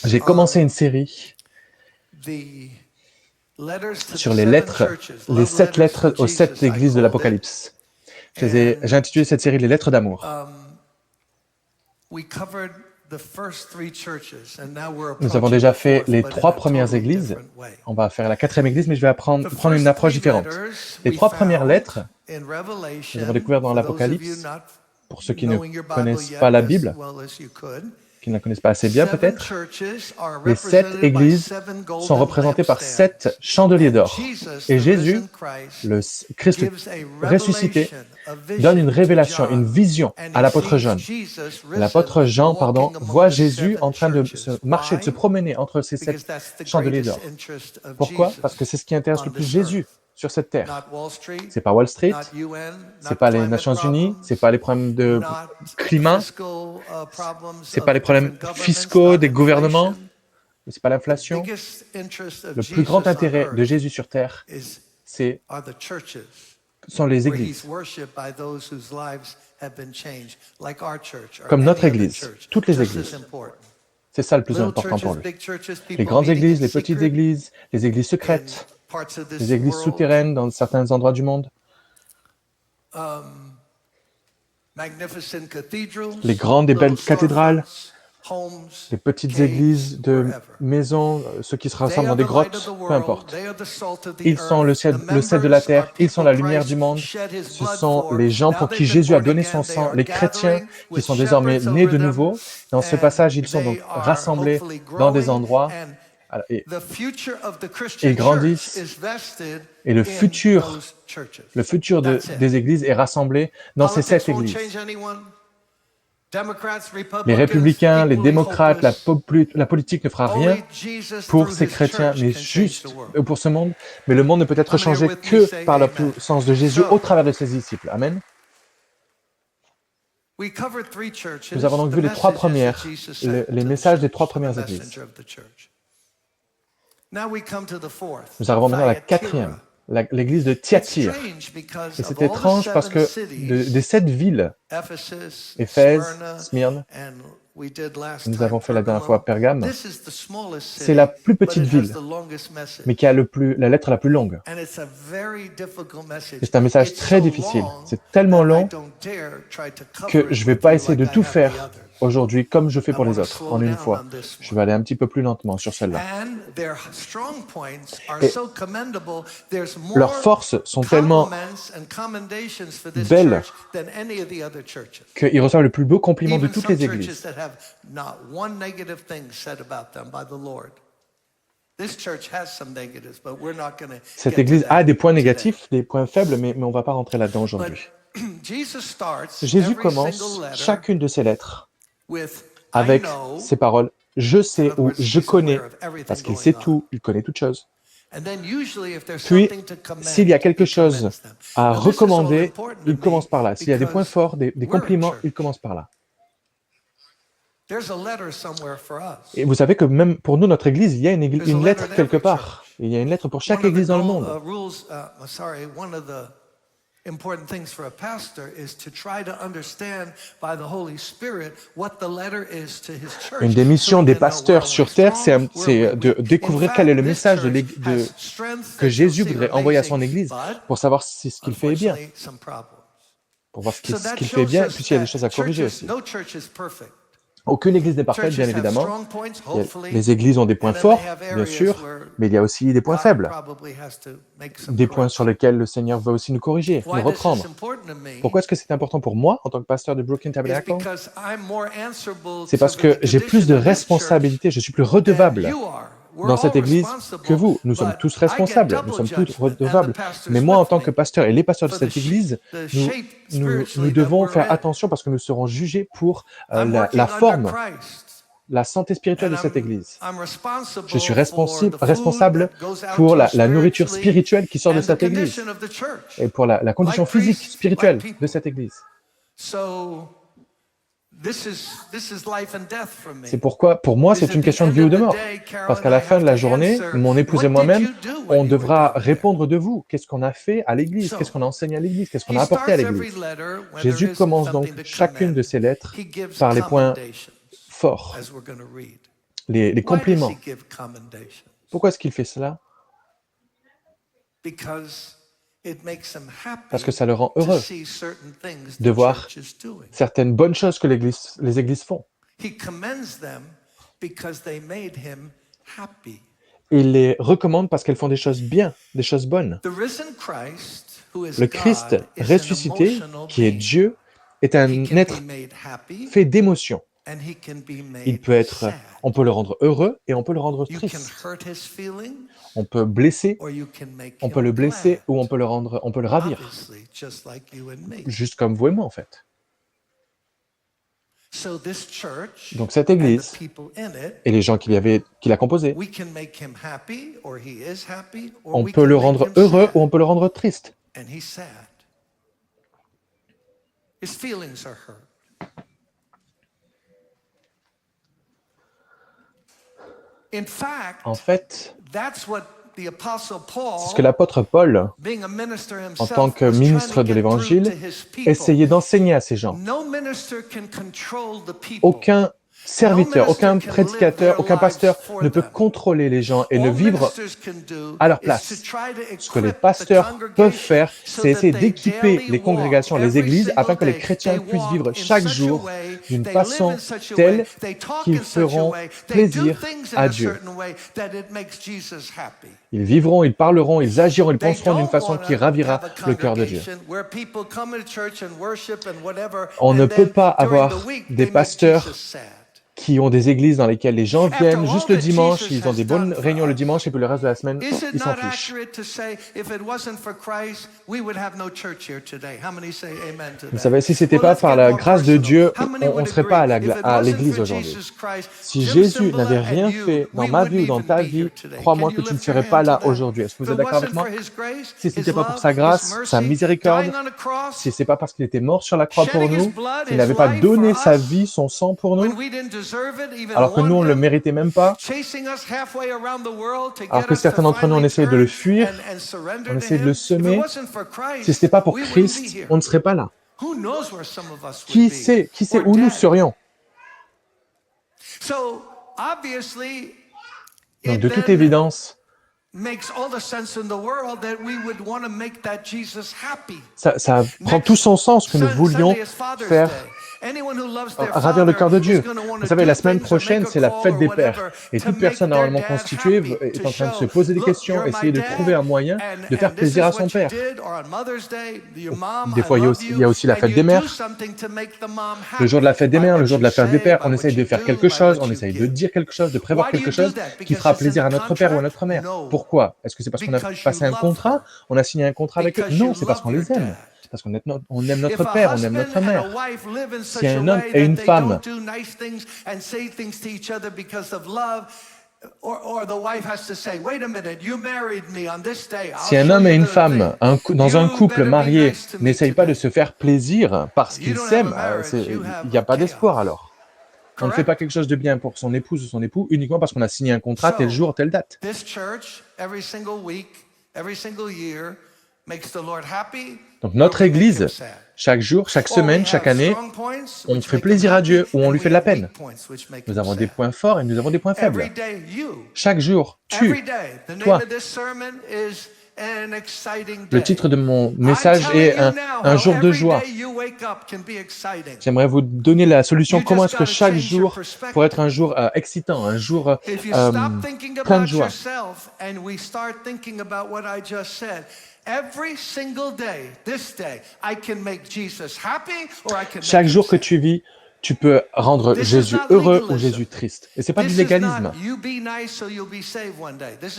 J'ai commencé une série sur les lettres, les 7 lettres aux 7 églises de l'Apocalypse. J'ai intitulé cette série « Les lettres d'amour ». Nous avons déjà fait les 3 premières églises. On va faire la 4e église, mais je vais prendre une approche différente. Les 3 premières lettres, nous avons découvert dans l'Apocalypse, pour ceux qui ne connaissent pas la Bible, qui ne la connaissent pas assez bien peut-être, les 7 églises sont représentées par 7 chandeliers d'or. Et Jésus, le Christ ressuscité, donne une révélation, une vision à l'apôtre Jean. L'apôtre Jean, voit Jésus en train de marcher, de se promener entre ces 7 chandeliers d'or. Pourquoi? Parce que c'est ce qui intéresse le plus Jésus sur cette terre. C'est pas Wall Street, c'est pas les Nations Unies, c'est pas les problèmes de climat, c'est pas les problèmes fiscaux des gouvernements, c'est pas l'inflation. Le plus grand intérêt de Jésus sur terre, sont les églises. Comme notre église, toutes les églises. C'est ça le plus important pour lui. Les grandes églises, les petites églises, les églises secrètes, les églises souterraines dans certains endroits du monde, les grandes et belles cathédrales, les petites églises de maisons, ceux qui se rassemblent dans des grottes, peu importe. Ils sont le sel de la terre, ils sont la lumière du monde. Ce sont les gens pour qui Jésus a donné son sang, les chrétiens qui sont désormais nés de nouveau. Dans ce passage, ils sont donc rassemblés dans des endroits et ils grandissent. Et le futur des églises est rassemblé dans ces 7 églises. Les républicains, les démocrates, la politique ne fera rien pour ces chrétiens, mais juste pour ce monde. Mais le monde ne peut être changé que par la puissance de Jésus au travers de ses disciples. Amen. Nous avons donc vu les 3 premières, les messages des 3 premières églises. Nous arrivons maintenant à la 4e. L'église de Thyatire. Et c'est étrange parce que des 7 villes, Éphèse, Smyrne, nous avons fait la dernière fois Pergame, c'est la plus petite ville, mais qui a la lettre la plus longue. C'est un message très difficile. C'est tellement long que je ne vais pas essayer de tout faire aujourd'hui comme je fais pour les autres, en une fois. Je vais aller un petit peu plus lentement sur celle-là. Et leurs forces sont tellement belles qu'ils reçoivent le plus beau compliment de toutes les églises. Cette église a des points négatifs, des points faibles, mais on ne va pas rentrer là-dedans aujourd'hui. Jésus commence chacune de ses lettres avec ces paroles « je sais » ou « je connais », parce qu'il sait tout, il connaît toutes choses. Puis, s'il y a quelque chose à recommander, il commence par là. S'il y a des points forts, des compliments, il commence par là. Et vous savez que même pour nous, notre Église, il y a une lettre quelque part. Il y a une lettre pour chaque Église dans le monde. Important things for a pastor is to try to understand by the Holy Spirit what the letter is to his church. Une des missions des pasteurs sur terre, c'est de découvrir quel est le message que Jésus voudrait envoyer à son Église pour savoir si ce qu'il fait est bien. Pour voir ce qu'il fait bien, et puis s'il y a des choses à corriger aussi. Aucune église n'est parfaite, bien évidemment. Les églises ont des points forts, bien sûr, mais il y a aussi des points faibles. Des points sur lesquels le Seigneur veut aussi nous corriger, nous reprendre. Pourquoi est-ce que c'est important pour moi, en tant que pasteur de Brooklyn Tabernacle? C'est parce que j'ai plus de responsabilités, je suis plus redevable dans cette église que vous. Nous sommes tous responsables, nous sommes tous redevables. Mais moi, en tant que pasteur et les pasteurs de cette église, nous devons faire attention parce que nous serons jugés pour la forme, la santé spirituelle de cette église. Je suis responsable pour la nourriture spirituelle qui sort de cette église et pour la condition physique, spirituelle de cette église. C'est pourquoi, pour moi, c'est une question de vie ou de mort. Parce qu'à la fin de la journée, mon épouse et moi-même, on devra répondre de vous. Qu'est-ce qu'on a fait à l'Église? Qu'est-ce qu'on a enseigné à l'Église? Qu'est-ce qu'on a apporté à l'Église? Jésus commence donc chacune de ses lettres par les points fort. Les compliments. Pourquoi est-ce qu'il fait cela? Parce que ça le rend heureux de voir certaines bonnes choses que les églises font. Il les recommande parce qu'elles font des choses bien, des choses bonnes. Le Christ ressuscité, qui est Dieu, est un être fait d'émotions. Il peut être, on peut le rendre heureux et on peut le rendre triste. On peut blesser, on peut le blesser ou on peut le ravir. Juste comme vous et moi, en fait. Donc cette église et les gens qui la composaient, on peut le rendre heureux ou on peut le rendre triste. En fait, c'est ce que l'apôtre Paul, en tant que ministre de l'Évangile, essayait d'enseigner à ces gens. Aucun serviteur, aucun prédicateur, aucun pasteur ne peut contrôler les gens et ne vivre à leur place. Ce que les pasteurs peuvent faire, c'est essayer d'équiper les congrégations, les églises, afin que les chrétiens puissent vivre chaque jour d'une façon telle qu'ils feront plaisir à Dieu. Ils vivront, ils parleront, ils agiront, ils penseront d'une façon qui ravira le cœur de Dieu. On ne peut pas avoir des pasteurs qui ont des églises dans lesquelles les gens viennent juste le dimanche, ils ont des bonnes réunions le dimanche et puis le reste de la semaine, ils s'en fichent. Vous savez, si ce n'était pas par la grâce de Dieu, on ne serait pas à l'église aujourd'hui. Si Jésus n'avait rien fait dans ma vie ou dans ta vie, crois-moi que tu ne serais pas là aujourd'hui. Est-ce que vous êtes d'accord avec moi? Si ce n'était pas pour sa grâce, sa miséricorde, si ce n'est pas parce qu'il était mort sur la croix pour nous, s'il n'avait pas donné sa vie, son sang pour nous, alors que nous, on ne le méritait même pas, alors que certains d'entre nous, on essayait de le fuir, on essayait de le semer, si ce n'était pas pour Christ, on ne serait pas là. Qui sait où nous serions? Donc, de toute évidence, ça prend tout son sens que nous voulions faire ravir le cœur de Dieu. Vous savez, la semaine prochaine, c'est la fête des pères. Et toute personne normalement constituée est en train de se poser des questions, essayer de trouver un moyen de faire plaisir à son père. Des fois, il y a aussi la fête des mères. Le jour de la fête des mères, le jour de la fête des pères, on essaye de faire quelque chose, on essaye de dire quelque chose, de prévoir quelque chose qui fera plaisir à notre père ou à notre mère. Pourquoi? Est-ce que c'est parce qu'on a passé un contrat? On a signé un contrat avec eux? Non, c'est parce qu'on les aime. Parce qu'on aime notre père, on aime notre mère. Si un homme et une femme si un homme et une femme dans un couple marié n'essayent pas de se faire plaisir parce qu'ils s'aiment, il n'y a pas d'espoir alors. On ne fait pas quelque chose de bien pour son épouse ou son époux uniquement parce qu'on a signé un contrat tel jour, telle date. Donc notre Église, chaque jour, chaque semaine, chaque année, on fait plaisir à Dieu ou on lui fait de la peine. Nous avons des points forts et nous avons des points faibles. Chaque jour, toi. Le titre de mon message est un jour de joie. J'aimerais vous donner la solution. Comment est-ce que chaque jour pourrait être un jour excitant, un jour plein de joie? Chaque jour que tu vis, tu peux rendre Jésus heureux ou Jésus triste. Et c'est pas du légalisme.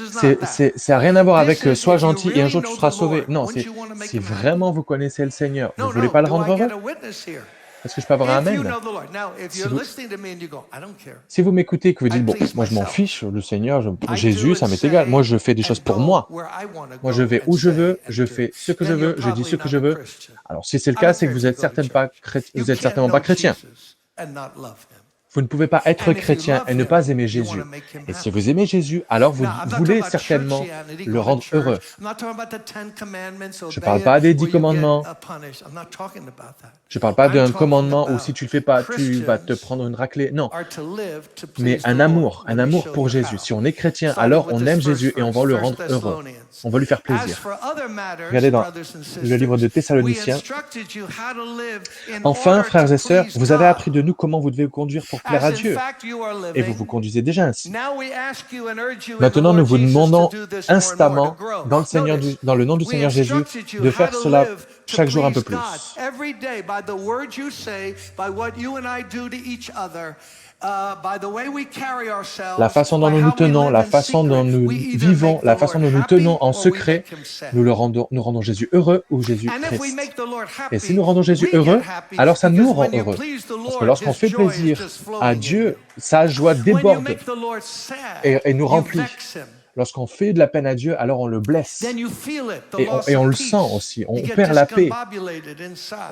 Ça n'a rien à voir avec sois gentil et un jour tu seras sauvé. Non, c'est si vraiment vous connaissez le Seigneur, vous ne voulez pas le rendre heureux? Est-ce que je peux avoir un amen? Si vous m'écoutez et que vous dites, bon, moi je m'en fiche, le Seigneur, Jésus, ça m'est égal. Moi je fais des choses pour moi. Moi je vais où je veux, je fais ce que je veux, je dis ce que je veux. Alors si c'est le cas, c'est que vous êtes certainement pas chrétien. Vous ne pouvez pas être chrétien et ne pas aimer Jésus. Et si vous aimez Jésus, alors vous voulez certainement le rendre heureux. Je ne parle pas des 10 commandements. Je ne parle pas d'un commandement où si tu ne le fais pas, tu vas te prendre une raclée. Non. Mais un amour pour Jésus. Si on est chrétien, alors on aime Jésus et on va le rendre heureux. On va lui faire plaisir. Regardez dans le livre de Thessaloniciens. Enfin, frères et sœurs, vous avez appris de nous comment vous devez vous conduire pour plaire à Dieu. Et vous vous conduisez déjà ainsi. Maintenant, nous vous demandons instamment, dans le nom du Seigneur Jésus, de faire cela chaque jour un peu plus. La façon dont nous nous tenons, la façon dont nous vivons, la façon dont nous tenons en secret, nous rendons Jésus heureux ou Jésus triste. Et si nous rendons Jésus heureux, alors ça nous rend heureux. Parce que lorsqu'on fait plaisir à Dieu, sa joie déborde et nous remplit. Lorsqu'on fait de la peine à Dieu, alors on le blesse. Et on le sent aussi. On perd la paix.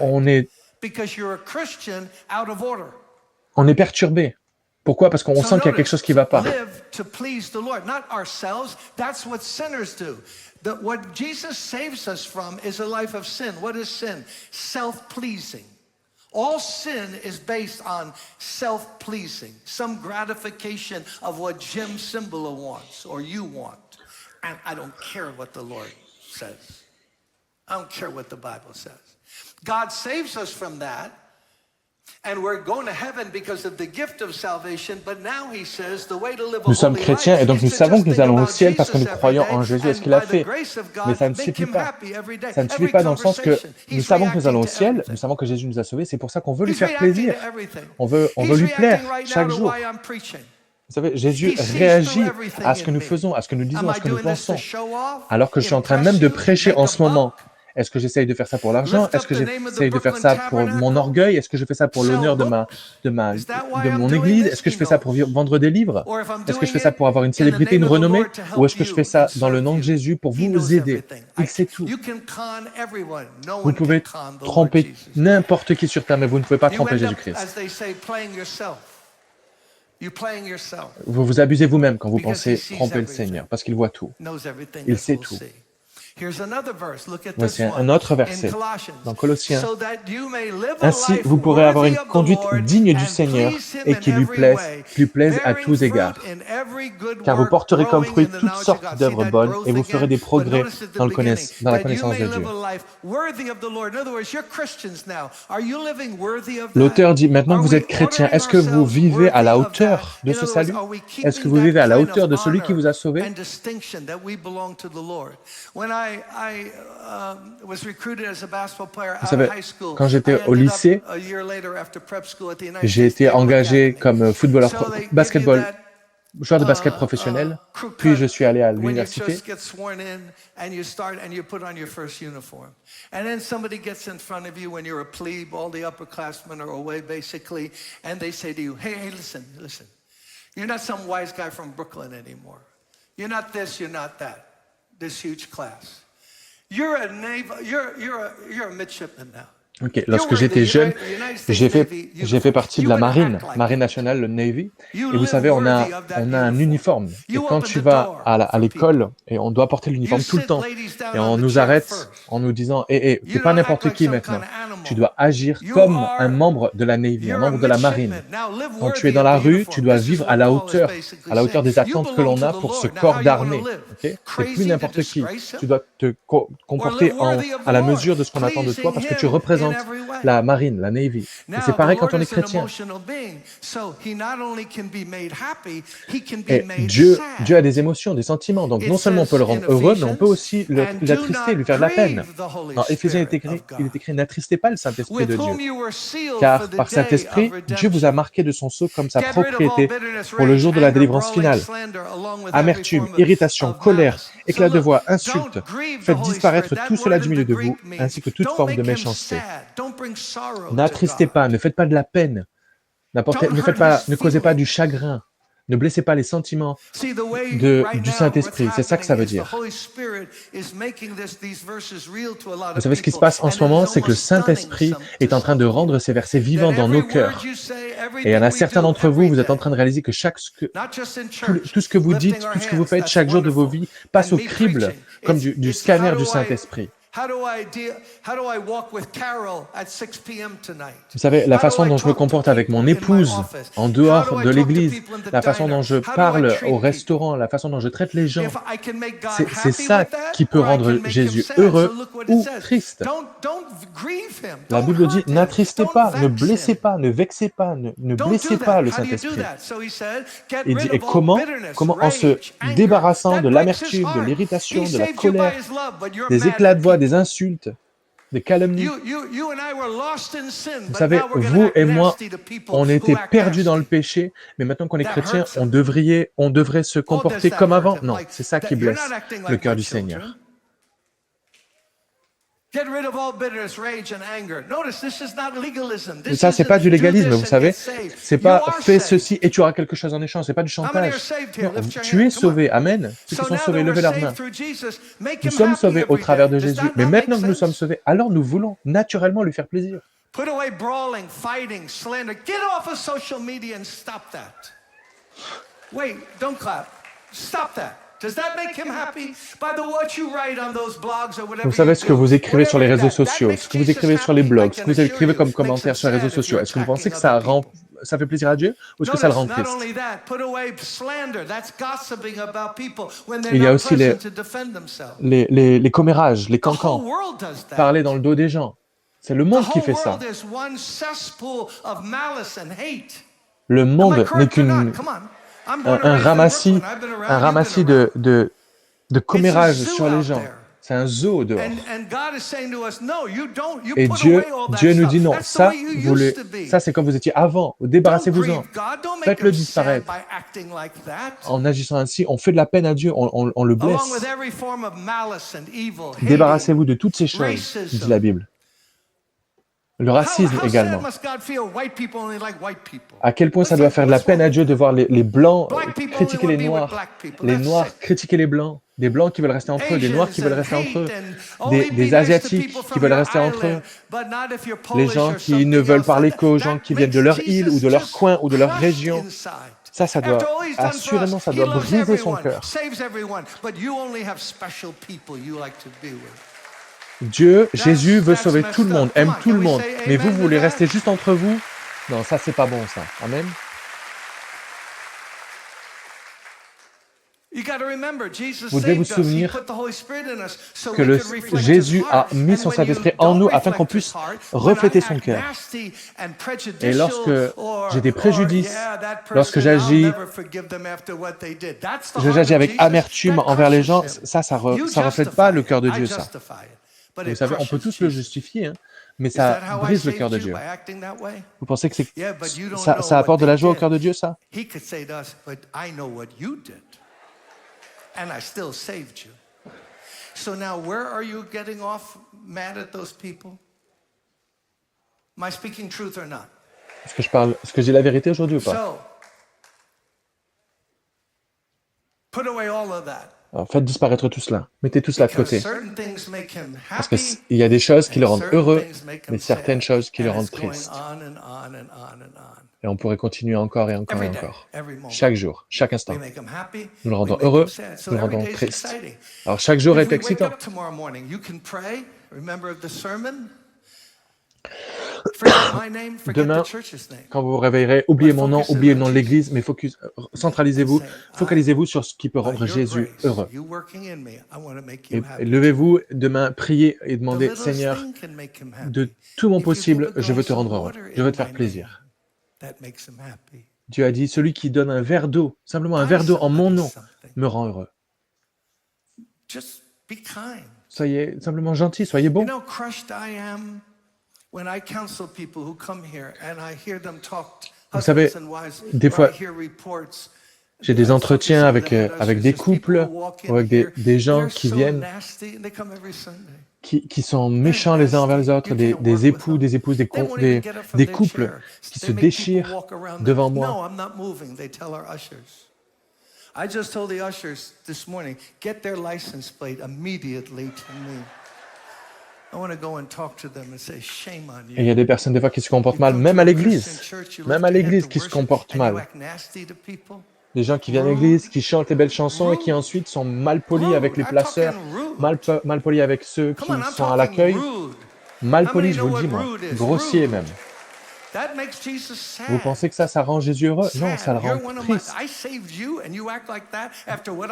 On est perturbé. Pourquoi? Parce qu'on sent qu'il y a quelque chose qui ne va pas. What Jesus saves us from is a life of sin. What is sin? Self-pleasing. All sin is based on self-pleasing, some gratification of what Jim Cymbala wants or you want. And I don't care what the Lord says. I don't care what the Bible says. God saves us from that. Nous sommes chrétiens et donc nous savons que nous allons au ciel parce que nous croyons en Jésus et ce qu'il a fait. Mais ça ne suffit pas. Ça ne suffit pas dans le sens que nous savons que nous allons au ciel, nous savons que Jésus nous a sauvés, c'est pour ça qu'on veut lui faire plaisir. On veut lui plaire chaque jour. Vous savez, Jésus réagit à ce que nous faisons, à ce que nous disons, à ce que nous pensons. Alors que je suis en train même de prêcher en ce moment. Est-ce que j'essaye de faire ça pour l'argent? Est-ce que j'essaye de faire ça pour mon orgueil? Est-ce que je fais ça pour l'honneur de mon église? Est-ce que je fais ça pour vendre des livres? Est-ce que je fais ça pour avoir une célébrité, une renommée? Ou est-ce que je fais ça dans le nom de Jésus pour vous aider? Il sait tout. Vous pouvez tromper n'importe qui sur terre, mais vous ne pouvez pas tromper Jésus-Christ. Vous vous abusez vous-même quand vous pensez tromper le Seigneur, parce qu'il voit tout. Il sait tout. Voici un autre verset dans Colossiens. Ainsi, vous pourrez avoir une conduite digne du Seigneur et qui lui plaise à tous égards. Car vous porterez comme fruit toutes sortes d'œuvres bonnes et vous ferez des progrès dans la connaissance de Dieu. L'auteur dit, maintenant que vous êtes chrétien, est-ce que vous vivez à la hauteur de ce salut? Est-ce que vous vivez à la hauteur de celui qui vous a sauvé? Vous savez, quand j'étais au lycée, j'ai été engagé comme joueur de basket professionnel, puis je suis allé à l'université. You're not some wise guy from Brooklyn anymore. You're not this, you're not that. This huge class. You're a midshipman now. Okay. Lorsque j'étais jeune, j'ai fait partie de la marine nationale, le Navy. Et vous savez, on a un uniforme. Et quand tu vas à l'école, et on doit porter l'uniforme tout le temps, et on nous arrête en nous disant, tu n'es pas n'importe qui maintenant. Tu dois agir comme un membre de la Navy, un membre de la marine. Quand tu es dans la rue, tu dois vivre à la hauteur des attentes que l'on a pour ce corps d'armée. Okay? C'est plus n'importe qui. Tu dois te comporter à la mesure de ce qu'on attend de toi parce que tu représentes la marine, la Navy. Et c'est pareil quand on est chrétien. Et Dieu a des émotions, des sentiments. Donc non seulement on peut le rendre heureux, mais on peut aussi l'attrister, lui faire de la peine. Dans Éphésiens, il est écrit, n'attristez pas le Saint-Esprit de Dieu. Car par Saint-Esprit, Dieu vous a marqué de son sceau comme sa propriété pour le jour de la délivrance finale. Amertume, irritation, colère, éclat de voix, insultes. Faites disparaître tout cela du milieu de vous, ainsi que toute forme de méchanceté. N'attristez pas, ne faites pas de la peine, ne causez pas du chagrin, Ne blessez pas les sentiments du Saint-Esprit. C'est ça que ça veut dire. Vous savez ce qui se passe en ce moment, c'est que le Saint-Esprit est en train de rendre ces versets vivants dans nos cœurs. Et il y en a certains d'entre vous, vous êtes en train de réaliser que tout ce que vous dites, tout ce que vous faites chaque jour de vos vies passe au crible, comme du scanner du Saint-Esprit. Vous savez, la façon dont je me comporte avec mon épouse en dehors de l'église, la façon dont je parle au restaurant, la façon dont je traite les gens, c'est ça qui peut rendre Jésus heureux ou triste. La Bible dit, n'attristez pas, ne blessez pas, ne vexez pas, ne blessez pas le Saint-Esprit. Il dit, et comment? En se débarrassant de l'amertume, de l'irritation, de la colère, des éclats de voix, des insultes, des calomnies. Vous savez, vous et moi, on était perdus dans le péché, mais maintenant qu'on est chrétien, on devrait se comporter comme avant. Non, c'est ça qui blesse le cœur du Seigneur. Et ça, c'est pas du légalisme, vous savez. C'est pas fais ceci et tu auras quelque chose en échange. C'est pas du chantage. Non, tu es sauvé. Amen. Ceux qui sont sauvés, levez leurs mains. Nous sommes sauvés au travers de Jésus. Mais maintenant que nous sommes sauvés, alors nous voulons naturellement lui faire plaisir. Put away brawling, fighting, slander. Get off of social media and stop that. Wait, don't clap. Stop that. Does that make him happy? By the what you write on those blogs or whatever. Vous savez ce que vous écrivez sur les réseaux sociaux, ce que vous écrivez sur les blogs, ce que vous écrivez comme commentaires sur les réseaux sociaux. Est-ce que vous pensez que ça fait plaisir à Dieu ou est-ce que ça le rend triste? Il y a aussi les commérages, les cancans, parler dans le dos des gens. C'est le monde qui fait ça. Le monde n'est un ramassis de commérages sur les gens. C'est un zoo dehors. Et Dieu nous dit non, ça c'est comme vous étiez avant. Débarrassez-vous-en. Faites-le disparaître. En agissant ainsi, on fait de la peine à Dieu, on le blesse. Débarrassez-vous de toutes ces choses, dit la Bible. Le racisme également. À quel point ça doit faire de la peine à Dieu de voir les Blancs critiquer les Noirs critiquer les Blancs, des Blancs qui veulent rester entre eux, des Noirs qui veulent rester entre eux, des Asiatiques qui veulent rester entre eux, les gens qui ne veulent parler qu'aux gens qui viennent de leur île ou de leur coin ou de leur région. Ça doit, assurément, ça doit briser son cœur. Jésus veut sauver tout le monde, aime tout le monde, mais vous voulez rester juste entre vous? Non, ça c'est pas bon ça. Amen. Vous devez vous souvenir que Jésus a mis son Saint-Esprit en nous afin qu'on puisse refléter son cœur. Et lorsque j'ai des préjudices, lorsque j'agis avec amertume envers les gens, ça reflète pas le cœur de Dieu, ça. Vous savez, on peut tous le justifier, hein, mais ça brise le cœur de Dieu. Vous pensez que ça apporte de la joie au cœur de Dieu, ça? And I still saved you. So now where are you getting off mad at those people? Am I speaking truth or not? Est-ce que j'ai la vérité aujourd'hui ou pas? So, put away all of that. Alors, faites disparaître tout cela. Mettez tout cela de côté. Parce qu'il y a des choses qui le rendent heureux, mais certaines choses qui le rendent triste. Et on pourrait continuer encore et encore et encore. Chaque jour, chaque instant. Nous le rendons heureux, nous le rendons triste. Alors chaque jour est excitant. Demain, quand vous vous réveillerez, oubliez mon nom, oubliez le nom de l'Église, mais focalisez-vous sur ce qui peut rendre Jésus heureux. Et levez-vous demain, priez et demandez, Seigneur, de tout mon possible, je veux te rendre heureux, je veux te faire plaisir. Dieu a dit, celui qui donne un verre d'eau, simplement un verre d'eau en mon nom, me rend heureux. Soyez simplement gentil, soyez bon. Vous savez, des fois, j'ai des entretiens avec des couples ou avec des gens qui viennent qui sont méchants les uns envers les autres, des époux, des épouses, des couples qui se déchirent devant moi. I just told the ushers this morning, get their license plate immediately to me. I want to go and talk to them and say, shame on you. Et il y a des personnes des fois qui se comportent mal, même à l'église qui se comportent mal. Des gens qui viennent à l'église, qui chantent les belles chansons et qui ensuite sont mal polis avec les placeurs, mal polis avec ceux qui sont à l'accueil. Mal polis, je vous le dis moi, grossier même. Vous pensez que ça rend Jésus heureux? Non, ça le rend triste.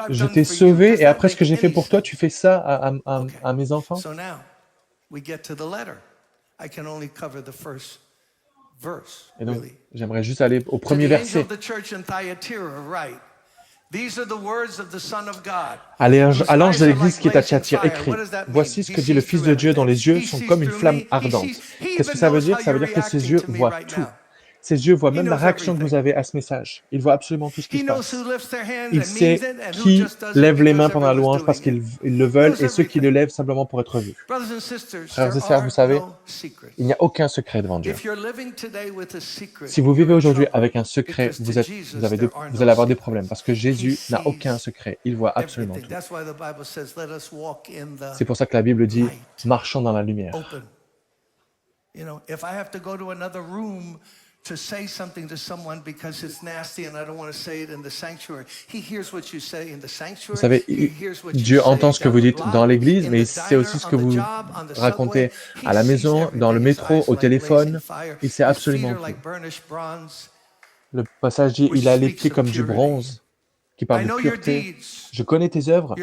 Je t'ai sauvé et après ce que j'ai fait pour toi, tu fais ça à mes enfants? Et donc, j'aimerais juste aller au premier verset. À l'ange de l'église qui est à Thyatire, écrit, voici ce que dit le Fils de Dieu dont les yeux sont comme une flamme ardente. Qu'est-ce que ça veut dire? Ça veut dire que ses yeux voient tout. Ses yeux voient même la réaction que vous avez à ce message. Il voit absolument tout ce qui se passe. Il sait qui lève les mains pendant la louange parce qu'ils le veulent et ceux qui le lèvent simplement pour être vus. Frères et sœurs, vous savez, il n'y a aucun secret devant Dieu. Si vous vivez aujourd'hui avec un secret, vous allez avoir des problèmes parce que Jésus n'a aucun secret. Il voit absolument tout. C'est pour ça que la Bible dit « marchons dans la lumière ». To say something to someone because it's nasty and I don't want to say it in the sanctuary. He hears what you say in the sanctuary. Vous savez, Dieu entend ce que vous dites dans l'église, mais il sait aussi ce que vous racontez à la maison, dans le métro, au téléphone. Il sait absolument tout. Le passage dit, il a les pieds comme du bronze, qui parle de pureté. Je connais tes œuvres,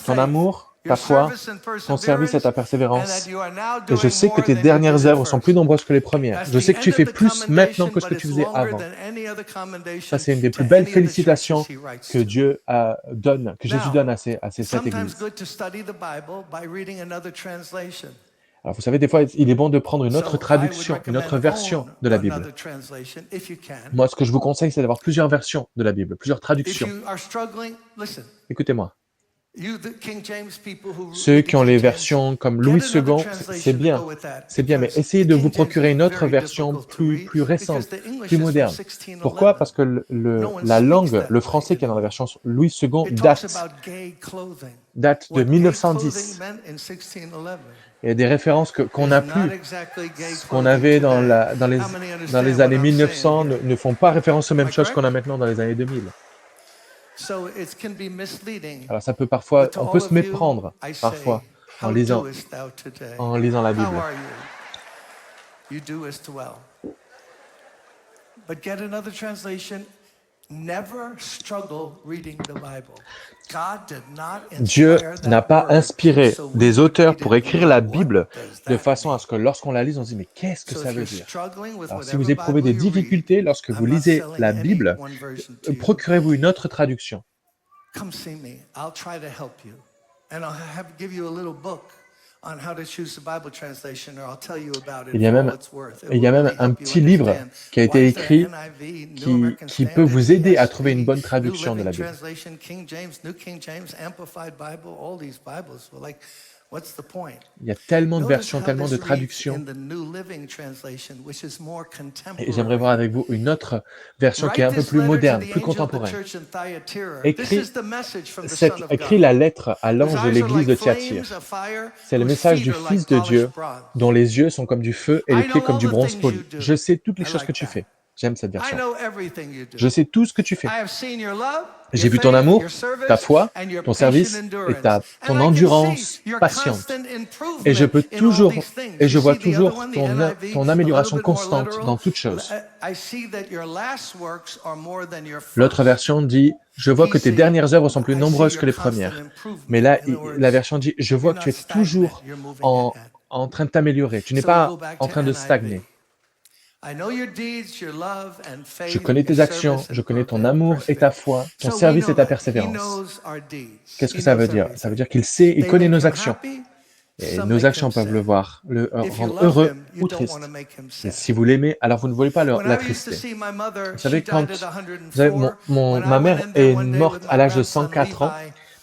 ton amour, ta foi, ton service et ta persévérance. Et je sais que tes dernières œuvres sont plus nombreuses que les premières. Je sais que tu fais plus maintenant que ce que tu faisais avant. Ça, c'est une des plus belles félicitations que Dieu donne, que Jésus donne à cette église. Alors, vous savez, des fois, il est bon de prendre une autre traduction, une autre version de la Bible. Moi, ce que je vous conseille, c'est d'avoir plusieurs versions de la Bible, plusieurs traductions. Écoutez-moi. Ceux qui ont les versions comme Louis II, c'est bien, mais essayez de vous procurer une autre version plus récente, plus moderne. Pourquoi? Parce que la langue, le français qui est dans la version Louis II date de 1910. Il y a des références qu'on n'a plus. Ce qu'on avait dans les années 1900 ne font pas référence aux mêmes choses qu'on a maintenant dans les années 2000. Alors ça peut parfois, on peut se méprendre parfois en lisant la Bible. Dieu n'a pas inspiré des auteurs pour écrire la Bible de façon à ce que lorsqu'on la lise, on se dit « mais qu'est-ce que ça veut dire ?» Alors si vous éprouvez des difficultés lorsque vous lisez la Bible, procurez-vous une autre traduction. Il y a même un petit livre qui a été écrit qui peut vous aider à trouver une bonne traduction de la Bible. Il y a tellement de versions, tellement de traductions. Et j'aimerais voir avec vous une autre version qui est un peu plus moderne, plus contemporaine. Écris la lettre à l'ange de l'église de Thyatire. C'est le message du Fils de Dieu, dont les yeux sont comme du feu et les pieds comme du bronze poli. Je sais toutes les choses que tu fais. J'aime cette version. Je sais tout ce que tu fais. J'ai vu ton amour, ta foi, ton service et ton endurance patiente. Et je vois toujours ton amélioration constante dans toutes choses. L'autre version dit, je vois que tes dernières œuvres sont plus nombreuses que les premières. Mais là, la version dit, je vois que tu es toujours en train de t'améliorer. Tu n'es pas en train de stagner. Je connais tes actions, je connais ton amour et ta foi, ton service et ta persévérance. Qu'est-ce que ça veut dire? Ça veut dire il connaît nos actions. Et nos actions peuvent le rendre heureux ou triste. Et si vous l'aimez, alors vous ne voulez pas l'attrister. Vous savez, ma mère est morte à l'âge de 104 ans,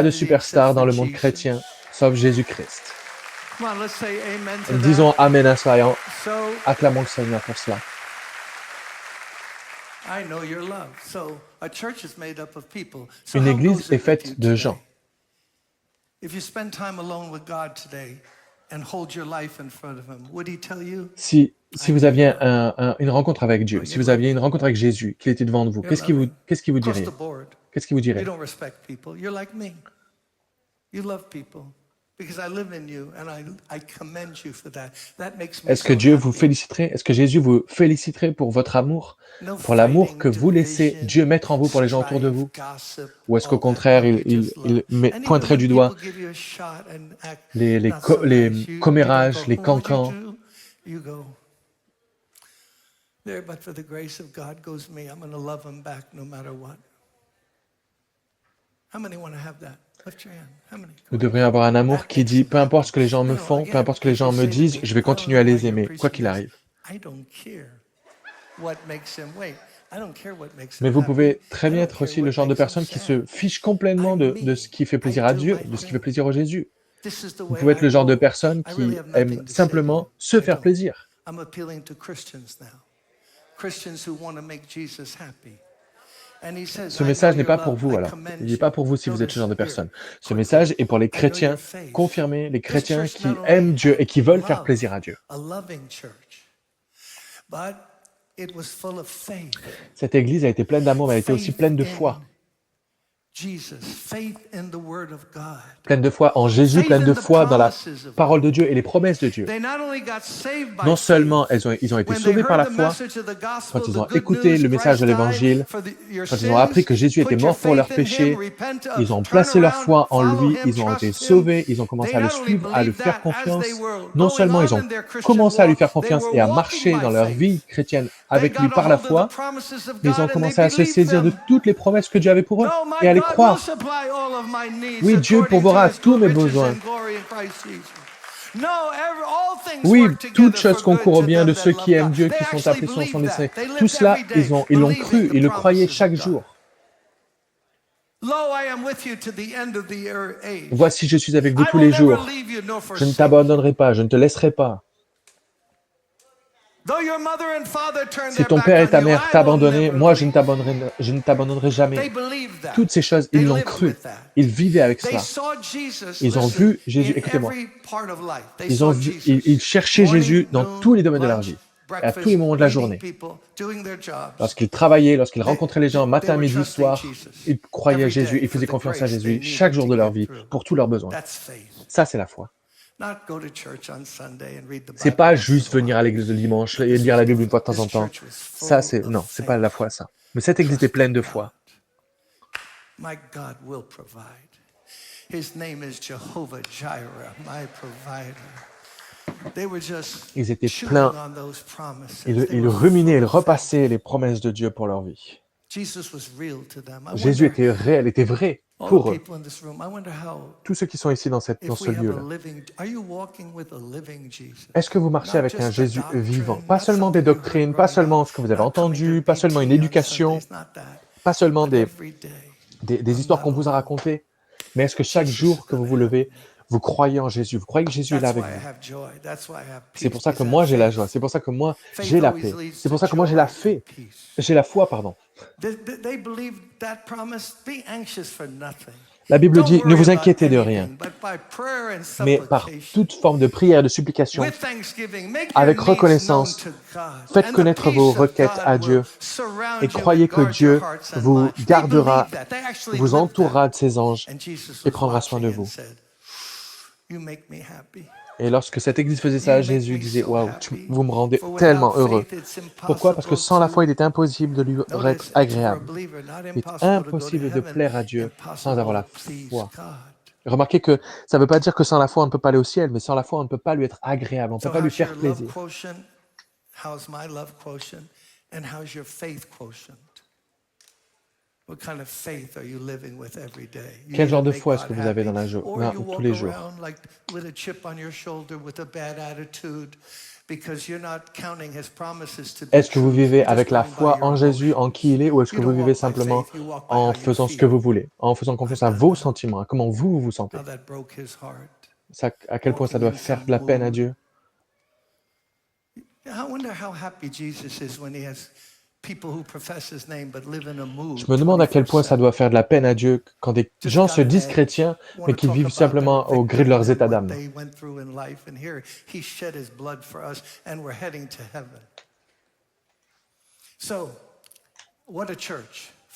pas de superstar dans le monde chrétien. sauf Jésus-Christ. Come on, let's say amen to Disons that. Amen à cela et So, acclamons le Seigneur pour cela. I know you're loved. So, a church is made up of people. So Une how église goes est it with faite you de today? gens. If you spend time alone with God today and hold your life in front of Him, would He tell you? Si vous aviez une rencontre avec Dieu, si vous aviez une rencontre avec Jésus, qu'il était devant vous, You're loving. qu'est-ce qu'il vous Across dirait? the board. Qu'est-ce qu'il vous You dirait? don't respect people. You're like me. You love people because I live in you and I commend you for that. That makes me Est-ce que so Dieu vous happy. féliciterait? Est-ce que Jésus vous féliciterait pour votre amour, No pour l'amour fighting, que vous laissez division, Dieu mettre en vous pour les gens autour de strife, vous? gossip, Ou est-ce qu'au all that. contraire, No, you il just love. And pointerait even du when doigt people give you a shot and act les not so nice, you don't commérages, go, les "What would cancans? you do?" You go, "There, but for the grace of God goes me. I'm going to love him back no matter what." How many want to have that? Lift your hand. How many? Nous devrions avoir un amour qui dit, peu importe ce que les gens me font, peu importe ce que les gens me disent, je vais continuer à les aimer, quoi qu'il arrive. I don't care what makes him wait. I don't care what makes him Mais vous happy. pouvez très I bien don't être care aussi what le genre de makes him personne qui sad. se fiche complètement de ce qui fait plaisir à Dieu, de ce qui fait plaisir au Jésus. This is the Vous way pouvez être I le genre de roll. personne I really qui have aime nothing to say to simplement you. se I faire don't. plaisir. I'm appealing to Christians now. Christians who want to make Jesus happy. And he says, Ce I message know n'est your pas pour love. vous I alors. commend Il n'est you. pas pour vous si vous êtes ce genre de Notice personne. here, Ce quickly. message est pour les I know your chrétiens faith. confirmés, les This chrétiens church qui not only aiment Dieu et qui veulent faire loved, plaisir à Dieu. a loving church, but it was full of faith. Cette église a été pleine d'amour, mais elle a été aussi Faith pleine de in foi. Jesus, faith in the word of God. Pleine de foi en Jésus, Faith pleine de in the foi dans la promises of parole God. de Dieu et les promesses de Dieu. They not only got saved by Non seulement faith, ils ont été when they sauvés par la heard the foi, message of the gospel, quand ils the ont good écouté news, le message Christ de died l'Évangile, for your quand ils ont appris sins, que Jésus était put your mort pour leurs faith in him, péchés, repent of, ils ont turn placé leur around, foi en follow lui, him, ils ont été trust him. sauvés, ils ont commencé They à le not only suivre, à lui believed faire that as they confiance. were Non going seulement ils on ont in their Christian commencé à lui walk, faire they confiance were et à walking marcher by dans leur faith. vie chrétienne They avec lui got a par la hold of the foi, promises of mais ils ont God and they commencé à se believed saisir de them. toutes les promesses que Dieu avait pour eux No, my et à les God will croire. supply all of my needs Oui, Dieu according to pourvoira his tous mes riches besoins. and glory in Christ Jesus. No, all things Oui, work toutes together choses for good concourent au to bien de them ceux that qui love aiment God. Dieu, They qui sont actually appelés selon son believed dessein. that. They Tout lived cela, every day ils l'ont believing cru, the ils le croyaient promises chaque of God. jour. Lo, I am with you to the end of the age. Voici, je suis avec vous I tous will les never jours. leave you nor Je ne forsake you. t'abandonnerai pas, je ne te laisserai pas. Though your mother and father turn Si their ton back père et on ta you, mère I will t'abandonnaient, never moi leave. je ne t'abandonnerai They jamais. believed that. Toutes ces choses, They ils l'ont lived cru. with that. Ils vivaient avec They cela. saw Jesus, Ils ont listen, vu Jésus, in écoutez-moi, every part of life. They ils ont saw vu, Jesus. ils cherchaient Morning, Jésus dans noon, tous les domaines de leur lunch, vie, et à tous les breakfast, moments de la meeting journée. people, doing their jobs. Lorsqu'ils travaillaient, lorsqu'ils They- rencontraient les gens, they matin, were midi, trusting soir, Jesus ils croyaient à every Jésus, day ils for faisaient the confiance à grace they Jésus chaque needed jour to de leur get vie, through. pour tous leurs besoins. That's faith. Ça, c'est la foi. Not go to church on Sunday and read the C'est Bible pas once in juste a venir à while. l'église le dimanche et lire la Bible une fois de temps en This temps. church was full Ça, c'est, of non, c'est faith. pas la foi, ça. Mais cette église est pleine de Trusting foi. God. My God will provide. His name is Jehovah Jireh, my provider. They were just Ils étaient chewing pleins. on those promises. Ils They were ruminaient, full ils of faith. repassaient les promesses de Dieu pour leur vie. Jesus was real to them. I Jésus wonder, était réel, était vrai all the pour eux. people in this room, I wonder how, Tous ceux qui sont ici dans if ce we have a lieu-là. living, are you walking with a living Jesus? Est-ce que vous marchez Not avec un just a Jésus doctrine, vivant? not Pas seulement des something you heard doctrines, pas growing seulement up, ce que vous avez not coming entendu, to pas seulement une PT on éducation, Sundays, not that, pas seulement but des every day. histoires qu'on vous a racontées, mais est-ce que chaque jour que vous vous levez, vous croyez en Jésus, vous croyez que Jésus est là That's avec why I vous? have joy. That's why I have C'est peace. pour ça que Because I moi have j'ai la faith. joie, c'est pour ça que moi Faith j'ai la always paix, leads c'est to pour ça que moi j'ai la joy and paix, peace. j'ai la foi, pardon. They believe that promise. Be anxious for nothing. La Bible Don't dit, ne worry vous about inquiétez de anything, rien, but by prayer and mais par supplication, toute forme de prière et de supplication, with thanksgiving, make avec your needs reconnaissance, known to God. faites And the connaître peace vos of requêtes God à will Dieu surround et you croyez and que guard Dieu your hearts and vous minds. They gardera, believe that. They actually vous live that. entourera de ses anges And Jesus et was prendra soin de watching and vous. said, "You make me happy." Et lorsque cette église faisait You ça, make Jésus me disait, so waouh, happy. vous me rendez For tellement without heureux. faith, it's Pourquoi? Parce que sans la foi, il est impossible de lui être Notice, it's for a agréable. believer, not Il est impossible to go to impossible de heaven, plaire à Dieu sans avoir la impossible to please foi. God. Remarquez que ça ne veut pas dire que sans la foi, on ne peut pas aller au ciel, mais sans la foi, on ne peut pas lui être agréable, on ne peut So pas lui how's faire your love plaisir. quotient? How's my love quotient? And how's your faith quotient? What kind of faith are you living with every day? You Quel either genre de make foi est-ce God que vous avez happy, dans or you tous walk les jours? around like with a chip on your shoulder, with a bad attitude, because you're not counting His promises to be Est-ce que vous true. vivez You're just avec la going by foi your en Jésus, en emotions. qui il est, ou est-ce que You vous don't vivez walk by simplement faith, you walk by en how you faisant ce que feel. vous voulez, en faisant confiance à vos sentiments, à comment vous vous sentez? How that broke His heart. Ça, à quel point ça Walking doit in faire some de la peine à mood. Dieu? I wonder how happy Jesus is when He has people who profess His name but live in a mood. Je me demande à quel point ça doit faire de la peine à Dieu quand des gens se disent chrétiens, mais qui vivent simplement au gré de leurs états d'âme.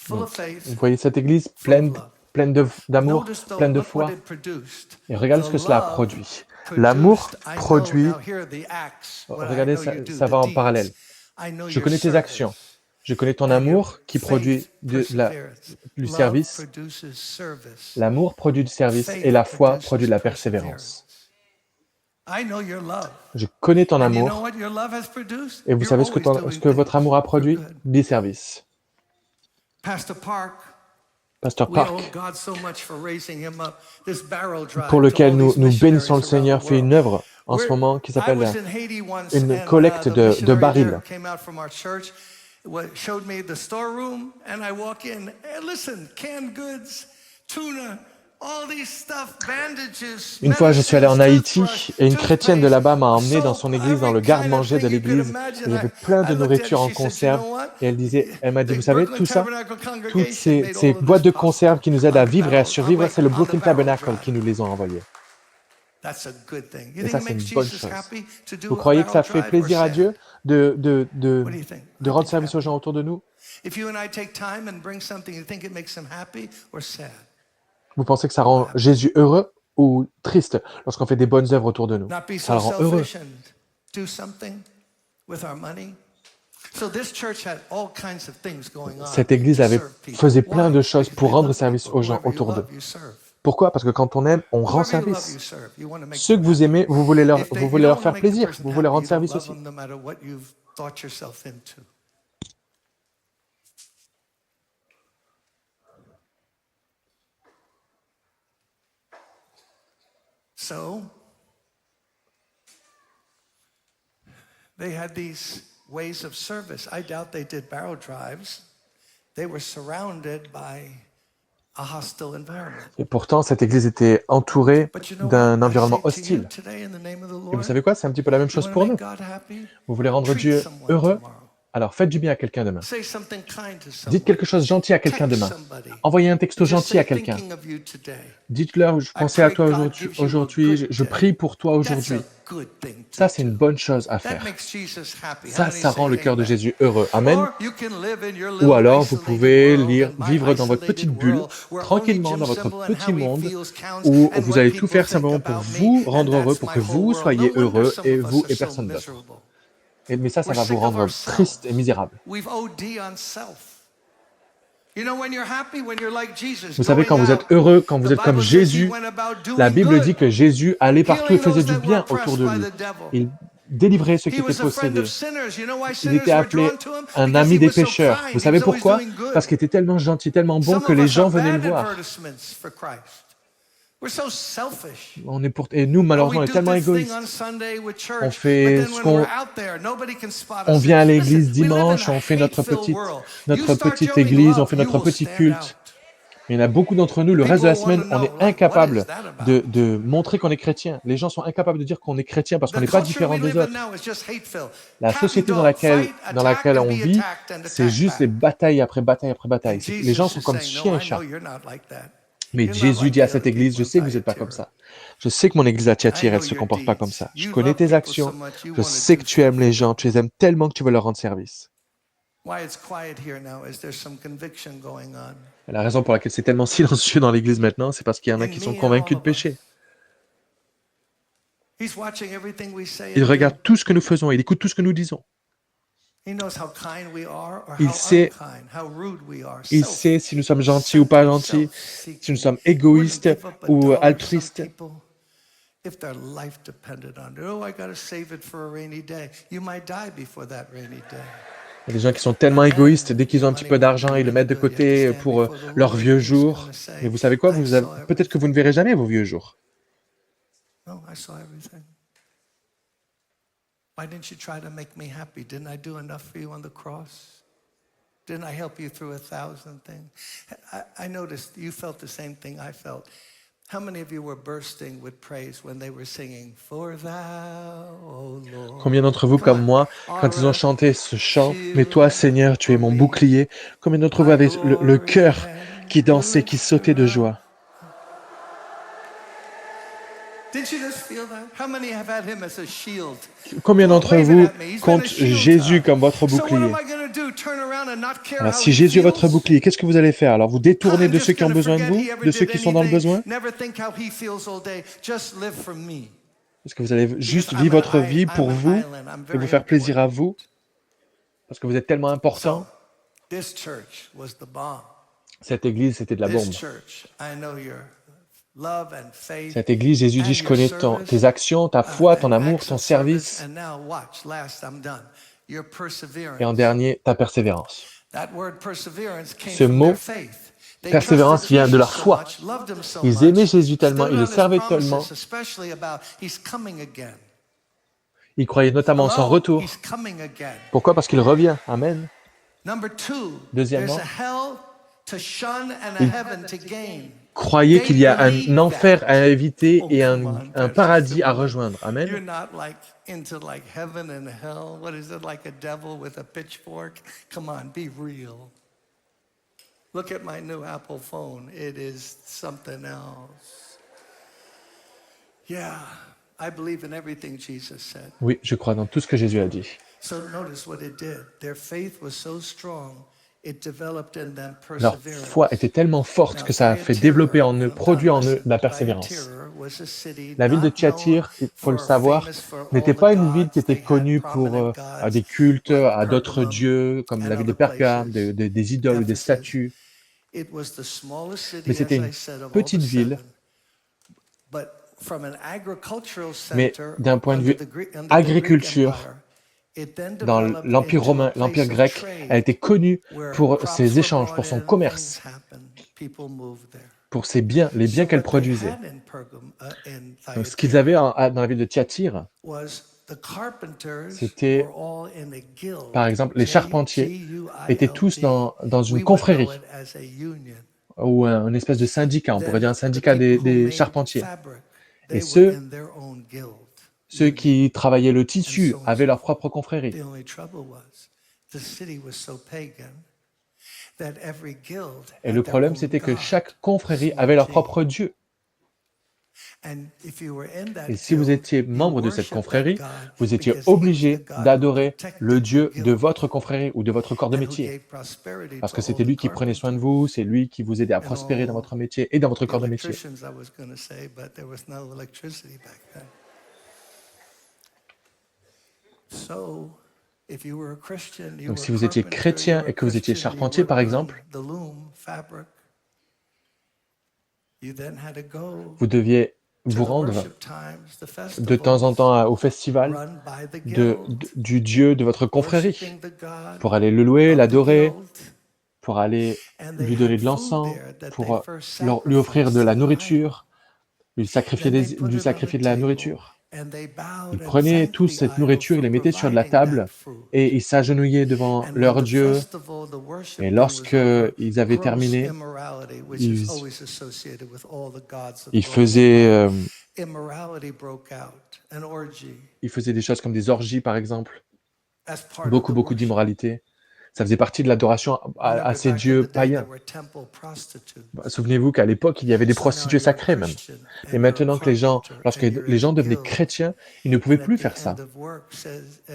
Vous voyez cette église pleine d'amour, pleine de foi. Et regardez ce que cela a produit. L'amour produit... Regardez, ça va en parallèle. Je connais tes actions. Je connais ton amour qui produit du service. L'amour produit du service et la foi produit de la persévérance. Je connais ton amour. Et vous savez ce que votre amour a produit? Des services. Pasteur Park, pour lequel nous bénissons le Seigneur, fait une œuvre en ce moment qui s'appelle une collecte de barils. Showed me the storeroom, and I walk in. Hey, listen, canned goods, tuna, all these stuff, bandages. Une fois, je suis allé en Haïti et une chrétienne de là-bas m'a emmené dans son église, dans le garde-manger de l'église. Il y avait plein de nourriture en conserve. Et elle m'a dit, vous savez, tout ça, toutes ces boîtes de conserve qui nous aident à vivre et à survivre, c'est le Brooklyn Tabernacle qui nous les ont envoyées. Et ça, c'est une bonne chose. Vous croyez que ça fait plaisir à Dieu de rendre service aux gens autour de nous? Vous pensez que ça rend Jésus heureux ou triste lorsqu'on fait des bonnes œuvres autour de nous? Ça le rend heureux. Cette église faisait plein de choses pour rendre service aux gens autour d'eux. Pourquoi? Parce que quand on aime, on rend service. Ceux que vous aimez, vous voulez leur faire plaisir, vous voulez rendre service aussi. So, they had these ways of service. I doubt they did barrel drives. They were surrounded by a hostile environment. Et pourtant, cette église était entourée d'un environnement hostile. Et vous savez quoi? C'est un petit peu la même chose pour nous. Vous voulez rendre Dieu heureux? Alors faites du bien à quelqu'un demain. Dites quelque chose de gentil à quelqu'un demain. Envoyez un texto gentil à quelqu'un. Dites-leur, je pensais à toi aujourd'hui, je prie pour toi aujourd'hui. Ça, c'est une bonne chose à faire. Ça rend le cœur de Jésus heureux. Amen. Ou alors, vous pouvez vivre dans votre petite bulle, tranquillement dans votre petit monde, où vous allez tout faire simplement pour vous rendre heureux, pour que vous soyez heureux, et vous et personne d'autre. Mais ça va vous rendre triste et misérable. Vous savez, quand vous êtes heureux, quand vous êtes comme Jésus, la Bible dit que Jésus allait partout et faisait du bien autour de lui. Il délivrait ceux qui étaient possédés. Il était appelé un ami des pécheurs. Vous savez pourquoi? Parce qu'il était tellement gentil, tellement bon que les gens venaient le voir. Et nous, malheureusement, on est tellement égoïstes. On fait on vient à l'église dimanche, on fait notre petite église, on fait notre petit culte. Mais il y en a beaucoup d'entre nous, le reste de la semaine, on est incapable de montrer qu'on est chrétien. Les gens sont incapables de dire qu'on est chrétien parce qu'on n'est pas différent des autres. La société dans laquelle on vit, c'est juste des batailles après bataille après bataille. Les gens sont comme chiens et chats. Mais Jésus dit à cette église, je sais que vous n'êtes pas comme ça. Je sais que mon église à Thyatire, elle ne se comporte pas comme ça. Je connais tes actions. Je sais que tu aimes les gens. Tu les aimes tellement que tu veux leur rendre service. La raison pour laquelle c'est tellement silencieux dans l'église maintenant, c'est parce qu'il y en a qui sont convaincus de péché. Il regarde tout ce que nous faisons. Il écoute tout ce que nous disons. Il sait si nous sommes gentils ou pas gentils, si nous sommes égoïstes ou altruistes. Il y a des gens qui sont tellement égoïstes, dès qu'ils ont un petit peu d'argent, ils le mettent de côté pour leurs vieux jours. Mais vous savez quoi? Peut-être que vous ne verrez jamais vos vieux jours. No, I saw everything. Why didn't you try to make me happy? Didn't I do enough for you on the cross? Didn't I help you through 1,000 things? I noticed you felt the same thing I felt. How many of you were bursting with praise when they were singing, For thou, O Lord? Combien d'entre vous, comme moi, quand ils ont chanté ce chant, mais toi, Seigneur, tu es mon bouclier, combien d'entre vous avaient le cœur qui dansait, qui sautait de joie? Didn't you just feel that? How many have had him as a shield? Combien d'entre Waving vous at me. He's been a comptent shield Jésus to comme votre us. So what bouclier? am I going to do? Turn around and not care Alors, how si he Jésus est votre feels? bouclier, qu'est-ce que vous allez faire? Alors, vous détournez I'm de just ceux qui ont gonna besoin de forget vous, he ever de ceux did qui sont dans le anything. besoin? Never think how he feels all day. Just live for me. Est-ce que vous allez juste Because vivre votre vie I'm pour an vous island. I'm et vous very faire plaisir à important. vous? Parce que vous êtes tellement important. So, this church was the bomb. Cette église, c'était de la This bombe. church, I know your love and faith Cette église, Jésus dit, and je your connais service, tes actions, ta foi, ton and amour, acts ton of service. service. And now watch, last I'm done. Your perseverance. Et en dernier, ta persévérance. That word perseverance came Ce from mot, their faith. They persévérance, trusted vient de Jesus leur so foi. much, loved him so Ils aimaient much, Jésus tellement, stood ils le on his servaient promises, tellement, especially about he's coming again. ils croyaient notamment en son Hello, retour. he's coming again. Pourquoi? Parce qu'il revient. Amen. Number two, Deuxièmement, there's a hell to shun and a ils heaven to gain. croyaient qu'il y a un enfer à éviter Oh, et come on, un Pastor paradis à Simon. rejoindre. You're Amen. not like into like heaven and hell. What is it, like a devil with a pitchfork? Come on, be real. Look at my new Apple phone. It is something else. Yeah, I believe in everything Jesus said. Oui, je crois dans tout ce que Jésus a dit. So notice what it did. Their faith was so strong, it developed in them Leur perseverance. foi était tellement forte que ça a fait développer en eux, produit en eux de la persévérance. La ville de Thyatire, il faut le savoir, n'était pas une ville qui était connue pour des cultes à d'autres dieux, comme la ville de Pergame, des idoles ou des statues. Mais c'était une petite ville. Mais d'un point de vue agriculture, dans l'Empire romain, l'Empire grec, elle était connue pour ses échanges, pour son commerce, pour ses biens, les biens qu'elle produisait. Donc, ce qu'ils avaient dans la ville de Thyatire, c'était, par exemple, les charpentiers étaient tous dans une confrérie, ou une espèce de syndicat, on pourrait dire un syndicat des charpentiers. Et ceux qui travaillaient le tissu avaient leur propre confrérie. Et le problème, c'était que chaque confrérie avait leur propre dieu. Et si vous étiez membre de cette confrérie, vous étiez obligé d'adorer le Dieu de votre confrérie ou de votre corps de métier. Parce que c'était lui qui prenait soin de vous, c'est lui qui vous aidait à prospérer dans votre métier et dans votre corps de métier. Donc si vous étiez chrétien et que vous étiez charpentier, par exemple, vous deviez vous rendre de temps en temps au festival du Dieu de votre confrérie, pour aller le louer, l'adorer, pour aller lui donner de l'encens, pour lui offrir de la nourriture, lui sacrifier de la nourriture. Ils prenaient toute cette nourriture, ils les mettaient sur de la table et ils s'agenouillaient devant leur Dieu. Et lorsqu'ils avaient terminé, ils faisaient des choses comme des orgies, par exemple. Beaucoup d'immoralité. Ça faisait partie de l'adoration à ces dieux païens. Souvenez-vous qu'à l'époque, il y avait des prostituées sacrées même. Et maintenant que lorsque les gens devenaient chrétiens, ils ne pouvaient plus faire ça.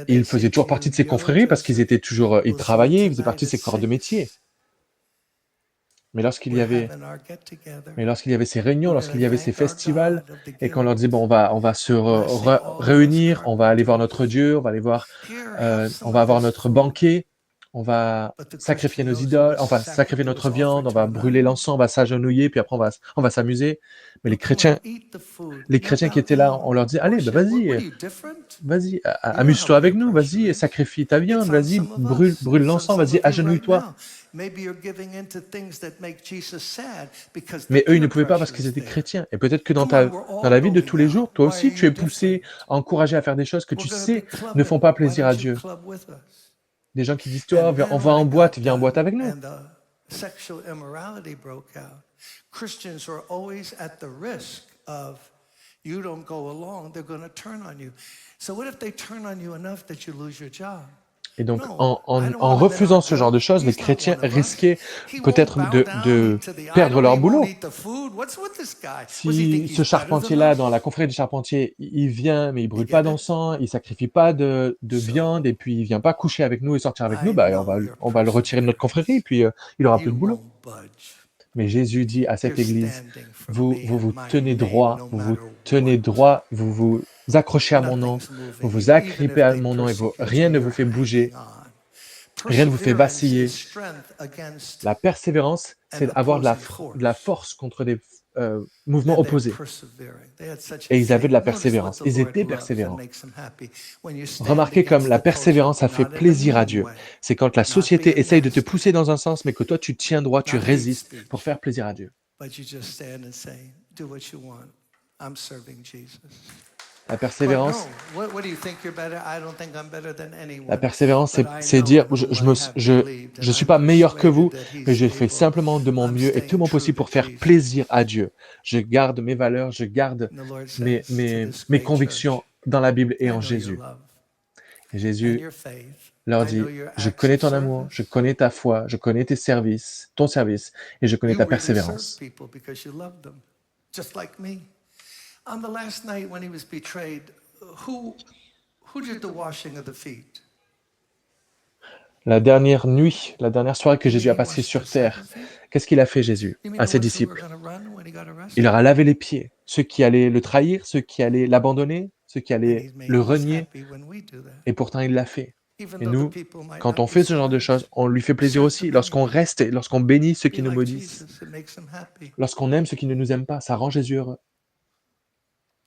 Ils faisaient toujours partie de ces confréries parce qu'ils travaillaient, ils faisaient partie de ces corps de métier. Mais lorsqu'il y avait ces réunions, lorsqu'il y avait ces festivals, et qu'on leur disait, bon, on va se réunir, on va aller voir notre Dieu, on va avoir notre banquet, on va But the sacrifier Christian nos knows it idoles, was on va sacrifier it was notre offered viande, on to va him brûler anyway. l'encens, on va s'agenouiller, puis après on va s'amuser. Mais No, come on, eat the food. les Now chrétiens qui bow étaient là, down. on leur dit, allez, bah, Worship. What vas-y, are you, different? vas-y, You know how amuse-toi avec peer nous, pressure vas-y, is. sacrifie ta It's viande, on vas-y, some of us. brûle It's on l'encens, some vas-y, of you right agenouille-toi. now. Maybe you're giving into things that make Jesus sad because the Mais eux, ils ne peer pouvaient pas parce pressure qu'ils is étaient there. chrétiens. Et peut-être que Come on, we're dans all la vie de going tous les out. jours, toi Why are aussi, tu you es poussé, different? encouragé à faire des choses que We're tu going to be sais ne font clubbing. pas Why plaisir à don't you Dieu. club with us? Des gens qui disent, And toi, on then va when en it boîte, got viens en boîte done avec nous. and sexual immorality broke out, Christians were always at the risk of you don't go along, they're going to turn on you. So what if they turn on you enough that you lose your job? Et donc, No, I don't en want him in refusant our ce genre guild. de choses, les He's not chrétiens one of us. risquaient He won't peut-être bow down to the perdre idol. leur He won't boulot. eat the food. What's with this guy? What does he Si think ce he's better than charpentier-là, dans us? la confrérie des charpentiers, il vient, mais il You brûle get pas it? d'encens, il sacrifie pas de So viande, et puis il vient pas coucher avec nous et sortir avec nous, I bah, know you're on va le retirer de notre perseverance. confrérie, puis il aura plus You de boulot. won't budge. Mais Jésus dit à cette You're église, standing for me and vous my tenez name droit, no vous matter tenez what. droit, vous accrochez à mon nom, Nothing's vous moving vous you, even agrippez if à they mon nom, et persecute rien you, ne vous you're fait bouger, hanging on. rien ne vous fait Perseverance is vaciller. strength against La persévérance, an c'est avoir opposing de la force. force contre des mouvements And they're opposés. persevering. They had such a Et ils avaient de la faith. Notice what persévérance. the Ils Lord étaient loves and persévérants. makes him happy. When you stand Remarquez comme against la the culture, persévérance a fait not in a plaisir à mean Dieu. way, C'est quand la not société being essaye de te nasty, pousser dans un sens, mais que toi tu tiens droit, tu not hate résistes pour speech, faire plaisir à Dieu. but you just stand and say, do what you want. I'm serving Jesus. La But persévérance, no, what do you think you're better? I don't think I'm better than la anyone. persévérance, But I c'est know dire, in whom I have believed, je and suis I'm pas meilleur que vous, persuaded that mais he's je fais able. simplement de mon I'm mieux et tout staying mon true possible to pour faire Jesus. plaisir à Dieu. Je garde mes valeurs, je garde And the Lord says to this mes great convictions church, dans la Bible et I en know your Jésus. love Et and Jésus your faith. leur I know dit, your je acts connais of ton amour, je service. connais ta foi, je connais tes services, ton service, et je connais You ta really serve persévérance. people because you love them, just like me. On the last night when he was betrayed, who did the washing of the feet? La dernière nuit, la dernière soirée que You mean Jésus a he passée washed sur the terre, disciples' feet? qu'est-ce qu'il a fait Jésus You mean à the ses ones who were disciples? going to run when he got Il arrested? leur a lavé les pieds, ceux qui allaient le trahir, ceux qui allaient l'abandonner, ceux qui And allaient he's le he's renier, happy when we do that. et pourtant il l'a fait. Even Et though the nous, people might quand not on be fait ce so genre de nice. choses, on lui fait plaisir Serve the aussi. Lorsqu'on many. reste et lorsqu'on bénit ceux Be qui nous like maudissent, Jesus, it makes him happy. lorsqu'on aime ceux qui ne nous aiment pas, ça rend Jésus heureux.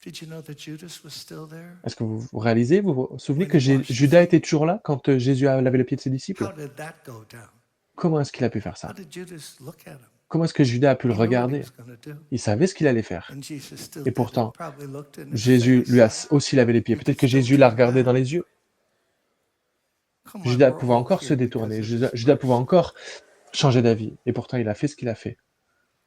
Did you know that Judas was still there? Est-ce que vous réalisez, vous vous souvenez When que he washed the Judas feet? était toujours là quand Jésus a lavé les pieds de ses disciples? How did that go down? Comment est-ce qu'il a pu faire How ça? did Judas look at him? Comment est-ce que Judas a pu le He knew what he regarder? was going to do. Il savait ce qu'il allait faire. And Jesus still Et did it. pourtant, Probably looked in his Jésus lui a face. aussi lavé les pieds. You Peut-être could que still Jésus l'a turn regardé dans back. les yeux. Come on, Judas we're pouvait all encore se here because détourner. of Judas this pouvait verse. encore changer d'avis. Et pourtant, il a fait ce qu'il a fait.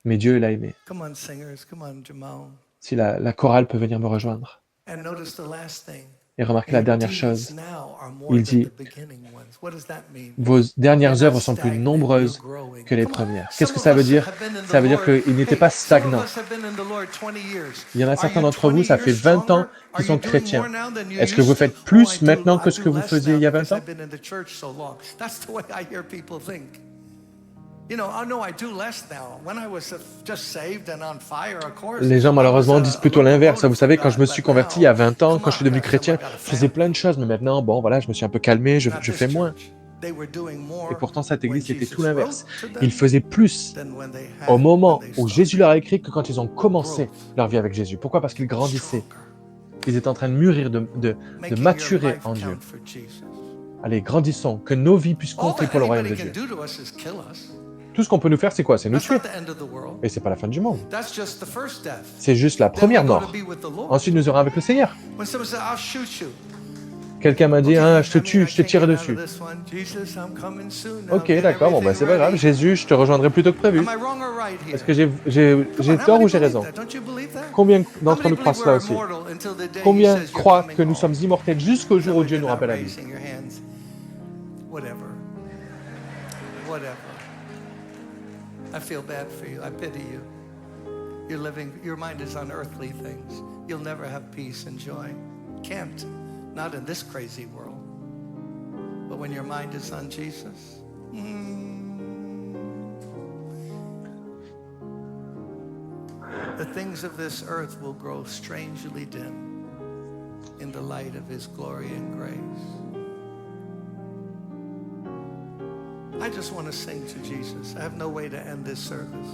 Mais Dieu l'a aimé. Come on, singers. Come on, Jamal. Si la chorale peut venir me rejoindre. And notice the last thing. Et remarquez la Your dernière deeds chose. now are more Il than dit, the beginning ones. What does that mean? vos You're dernières not œuvres sont plus stagnant, nombreuses you're growing. que les Come on. premières. Qu'est-ce Some que of ça veut us dire? have been in the Ça veut dire Lord. qu'ils n'étaient Hey, pas some of stagnants. us have been in the Lord 20 years. Il y en a Are certains you d'entre 20 vous, ça years fait 20 ans stronger? Are qu'ils you sont doing chrétiens. more now than you Est-ce que vous used to? faites plus I maintenant que ce que do vous less faisiez now il y a because 20 ans? I've been in the church so long. That's the way I hear people think. You know, I know I do less now. When I was just saved and on fire, of course, Les gens, I was malheureusement, disent a plutôt l'inverse. locomotive Vous for savez, quand je God. me But suis converti il y now, a 20 ans, come quand on, je suis devenu got some, I chrétien, got a je faisais family. plein de choses. Mais maintenant, bon, voilà, je me suis un peu calmé, Not je this fais moins. church. They were doing Et more pourtant, cette when église, c'était tout Jesus l'inverse. wrote to Ils them faisaient plus than when they au had when moment they où started. Jésus leur a écrit que quand ils ont commencé Growth, leur vie avec Jésus. Pourquoi? Parce qu'ils grandissaient. stronger, Ils étaient en train de mûrir, de making your maturer life en Dieu. count for Jesus. Allez, grandissons, que nos vies puissent All compter that pour le royaume anybody de can Dieu. do to us is kill us. Tout ce qu'on peut nous faire, c'est quoi? C'est nous That's tuer. not the end of the world. Et c'est pas la fin du monde. That's just the first death. C'est juste la Then we première go to mort. be with the Lord. Ensuite, nous aurons avec le Seigneur. When someone says, "I'll shoot you," Quelqu'un m'a dit, okay, ah, je te I mean, tue, I je te can't tire get out of dessus. this one. Jesus, I'm coming soon. Now, Ok, get d'accord, bon, bah, everything c'est pas grave. ready. Jésus, je te rejoindrai plus tôt que prévu. Am I wrong or right here? Est-ce que j'ai Come on, how tort many ou j'ai believe raison? that? Don't you believe that? Combien How d'entre many nous croient believe cela we're aussi? immortal until the day He Combien says you're croient coming que nous home? sommes immortels jusqu'au jour où Some Dieu of nous you not rappelle à vie? raising your hands. Whatever. Whatever. I feel bad for you. I pity you. You're living, your mind is on earthly things. You'll never have peace and joy. Can't. Not in this crazy world. But when your mind is on Jesus, the things of this earth will grow strangely dim in the light of His glory and grace. I just want to sing to Jesus. I have no way to end this service.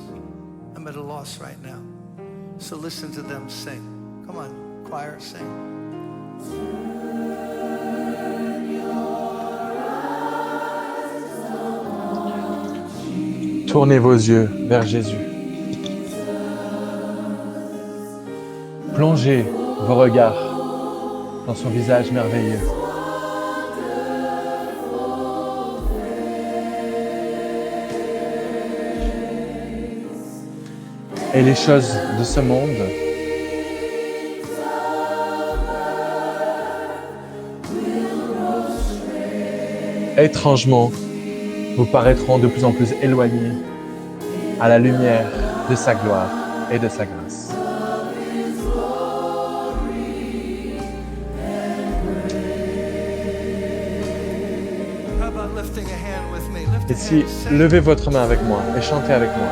I'm at a loss right now. So listen to them sing. Come on, choir, sing. Tournez vos yeux vers Jésus. Plongez vos regards dans son visage merveilleux. Et les choses de ce monde étrangement vous paraîtront de plus en plus éloignés à la lumière de sa gloire et de sa grâce. Et si levez votre main avec moi et chantez avec moi.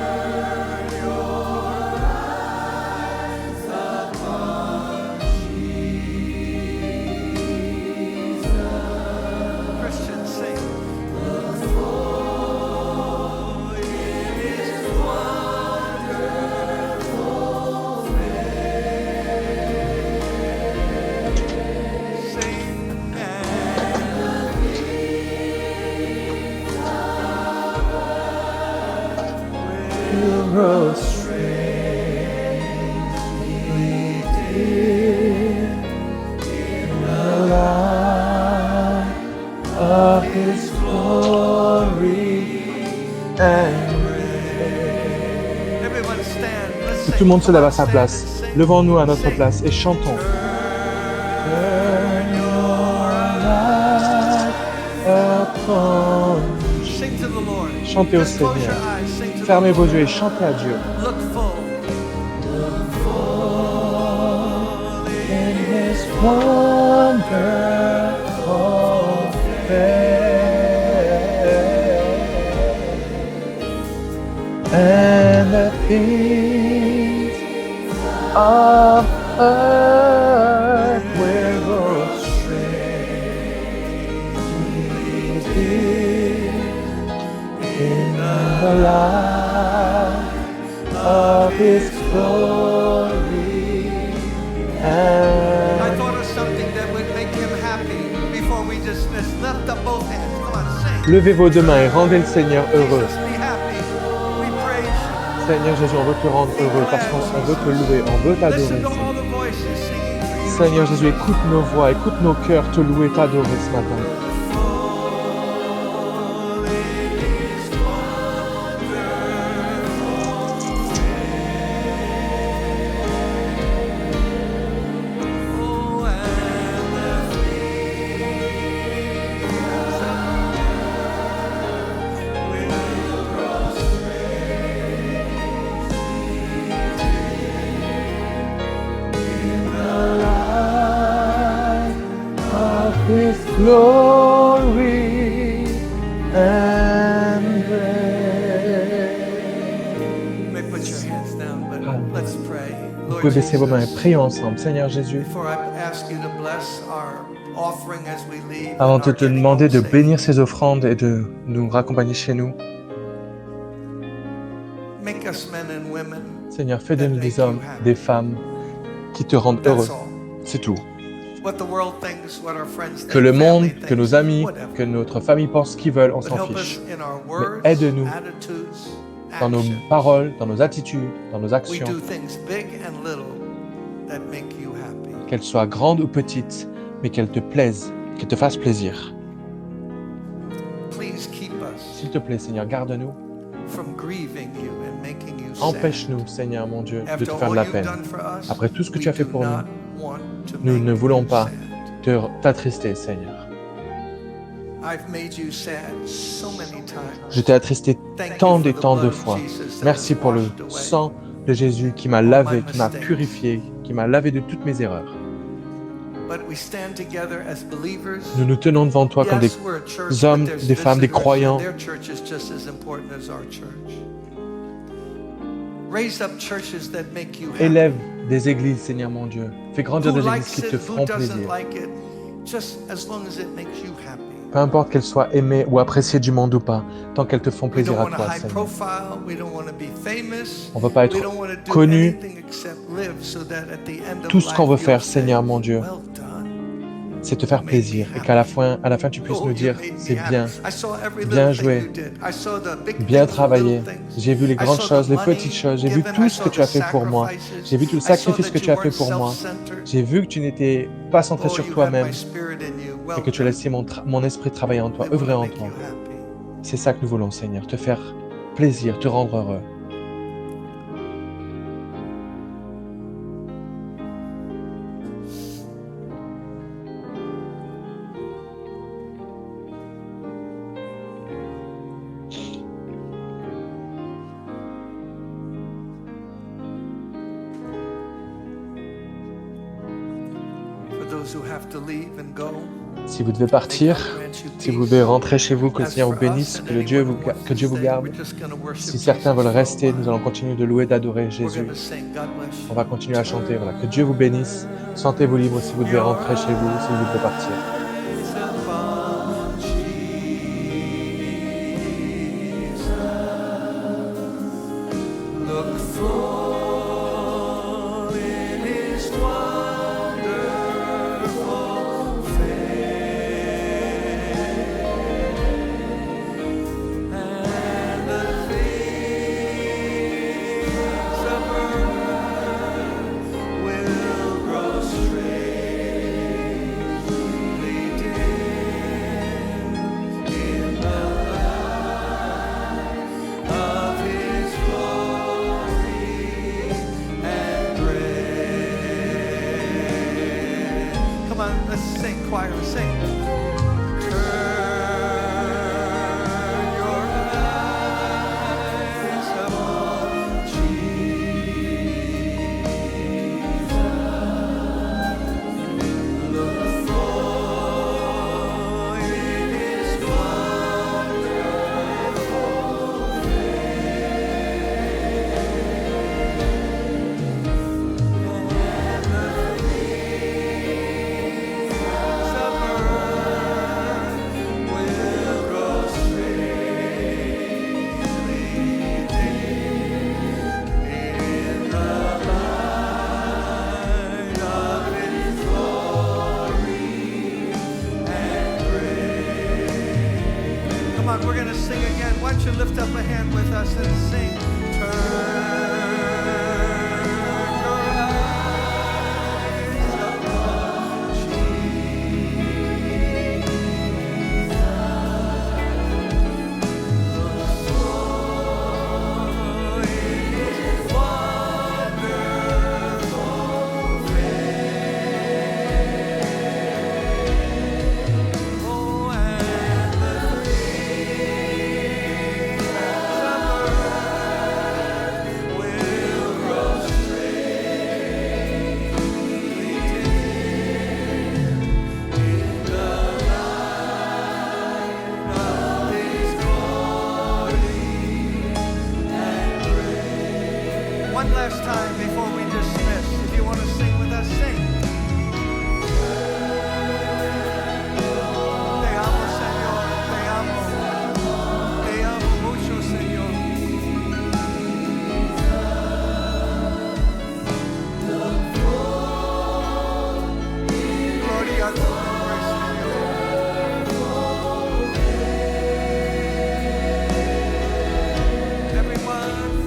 Tout le monde se lève à sa place. Levons-nous à notre place et chantons. Chantez au Seigneur. Fermez vos yeux et chantez à Dieu. And the things of earth will go straight in the light of His glory. And I thought of something that would make Him happy before we dismiss. Lift up both hands. Come on, sing. Levez vos deux mains et rendez le Seigneur heureux. Jesus, be happy. We praise you. Seigneur Jésus, on veut te rendre heureux parce qu'on veut te louer, on veut t'adorer. Listen to all the voices singing for you. Seigneur Jésus, écoute nos voix, écoute nos cœurs te louer, t'adorer ce matin. His glory and You may put your hands down, but let's pray. Vous Lord pouvez baisser vos mains et Jesus, prier ensemble. Seigneur Jésus, before I ask you to bless our offering as we leave, avant and de our te getting demander home de safe, bénir ces offrandes et de nous raccompagner chez nous, make us men and women. Seigneur, fais de nous des hommes, des femmes qui te rendent heureux. That's all. C'est tout. What the world thinks, what our friends think, Que le monde, family que nos thinks, amis, whatever. que notre famille pense ce qu'ils veulent, on But s'en help fiche. us in our words, aide-nous attitudes, Dans nos actions. paroles, dans nos attitudes, dans nos We actions, do things big and little that make you happy. qu'elles soient grandes ou petites, mais qu'elles te plaisent, qu'elles te fassent plaisir. Please keep us S'il te plaît, Seigneur, garde-nous. from grieving you and making you sad. Empêche-nous, Seigneur, mon Dieu, de After te faire all de la you've peine. done for us, Après tout ce que we tu as fait do pour not want to Nous make ne voulons you pas sad. t'attrister, Seigneur. I've made you sad so many times. Je t'ai attristé Thank you tant for et the tant de blood of fois. Jesus that Merci has pour le washed away sang de Jésus qui m'a all lavé, my qui m'a mistakes. purifié, qui m'a lavé de toutes mes erreurs. But we stand together as believers. Nous nous tenons devant toi comme Yes, we're a church, hommes, but there's des femmes, des visitors, croyants. and their church is just as important as our church. Raise up churches that make you happy. Élève des églises, Seigneur mon Dieu. Fais grandir Who des églises likes qui it, te who feront doesn't plaisir. like it, just as long as it makes you happy. peu importe qu'elles soient aimées ou appréciées du monde ou pas, tant qu'elles te font We plaisir don't à want a toi, high Seigneur. profile. We don't want to be famous. On ne veut pas We être don't want to do connu. anything except live so that at the end of Tout ce qu'on veut life faire, you'll say, Seigneur mon Dieu, well done. c'est te faire plaisir et qu'à la fin, tu puisses nous dire, c'est bien, bien joué, bien travaillé. J'ai vu les grandes choses, les petites choses, j'ai vu tout ce que tu as fait pour moi. J'ai vu tout le sacrifice que tu as fait pour moi. J'ai vu que tu n'étais pas centré sur toi-même et que tu as laissé mon esprit travailler en toi, œuvrer en toi. C'est ça que nous voulons, Seigneur, te faire plaisir, te rendre heureux. Si vous devez partir, si vous devez rentrer chez vous, que le Seigneur vous bénisse, que Dieu vous garde. Si certains veulent rester, nous allons continuer de louer, d'adorer Jésus. On va continuer à chanter. Voilà. Que Dieu vous bénisse. Sentez-vous libre si vous devez rentrer chez vous, si vous devez partir. One last time before we dismiss. If you want to sing with us, sing. Te amo, Señor. Te amo. Te amo mucho, Señor. Gloria a tu nombre, Señor. Everyone.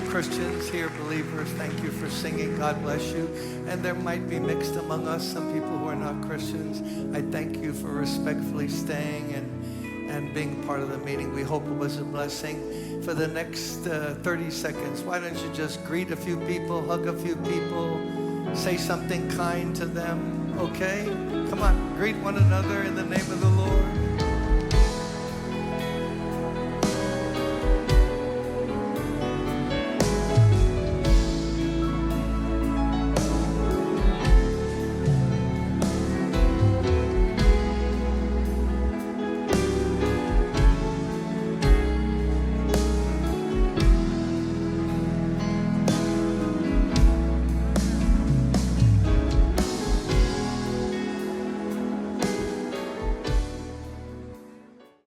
Christians here, believers, thank you for singing. God bless you. And there might be mixed among us some people who are not Christians. I thank you for respectfully staying and being part of the meeting. We hope it was a blessing. For the next 30 seconds, why don't you just greet a few people, hug a few people, say something kind to them, okay? Come on, greet one another in the name of the Lord.